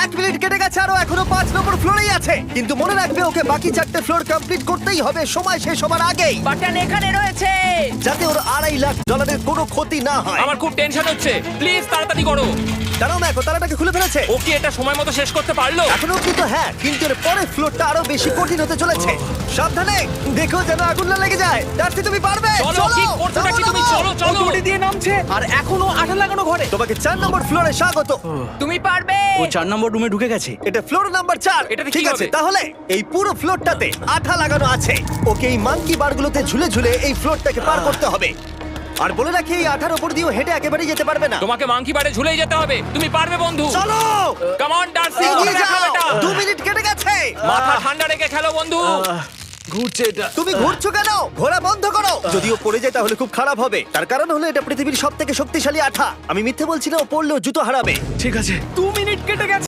1 minute কেটে গেছে, আরো এখনো 5 নম্বর ফ্লোরেই আছে। কিন্তু মনে রাখবে ওকে বাকি 4টে ফ্লোর কমপ্লিট করতেই হবে সময় শেষ হবার আগেই, বাটন এখানে রয়েছে। যাতে ওর $2.5 লাখ কোনো ক্ষতি না হয়। আমার খুব টেনশন হচ্ছে, প্লিজ তাড়াতাড়ি করো। দাঁড়াও দেখো, তালাটাকে খুলে ফেলেছে। ও কি এটা সময় মতো শেষ করতে পারলো? এখনো অব্দি তো হ্যাঁ, কিন্তু এর পরের ফ্লোরটা আরো বেশি কঠিন হতে চলেছে। সাবধানে, দেখো যেন আগুন না লেগে যায়। ডার্সি তুমি পারবে। চলো, কি করছো নাকি তুমি? চলো ও চলো। দড়ি দিয়ে নামছে আর এখনো আঠা লাগানো ঘরে। তোমাকে 4 নম্বর ফ্লোরে স্বাগত। তুমি পারবে। ও 4 নম্বর রুমে ঢুকে গেছে। এটা ফ্লোর নাম্বার 4। এটাতে কি ঠিক আছে, হবে? তাহলে এই পুরো ফ্লোরটাতে আঠা লাগানো আছে। ওকে এই মাঙ্কি বারগুলোতে ঝুলে ঝুলে এই ফ্লোরটাকে পার করতে হবে। আর বলে রাখি, এই আঠার উপর দিয়েও হেঁটে একেবারেই যেতে পারবে না। তোমাকে মাংকি বারে ঝুলেই যেতে হবে। তুমি পারবে বন্ধু। চলো, কাম অন ডার্সি, এগিয়ে দেখো যাও। এটা। 2 মিনিট কেটে গেছে। মাথা ঠান্ডা রেখে খেলো বন্ধু। ঘুরছে এটা। তুমি ঘুরছো কেন? ঘোরা বন্ধ করো। যদিও পড়ে যায় তাহলে খুব খারাপ হবে। তার কারণ হলো এটা পৃথিবীর সবথেকে শক্তিশালী আঠা। আমি মিথ্যে বলছি না, ও পড়লেও জুতো হারাবে। ঠিক আছে। 2 মিনিট কেটে গেছে।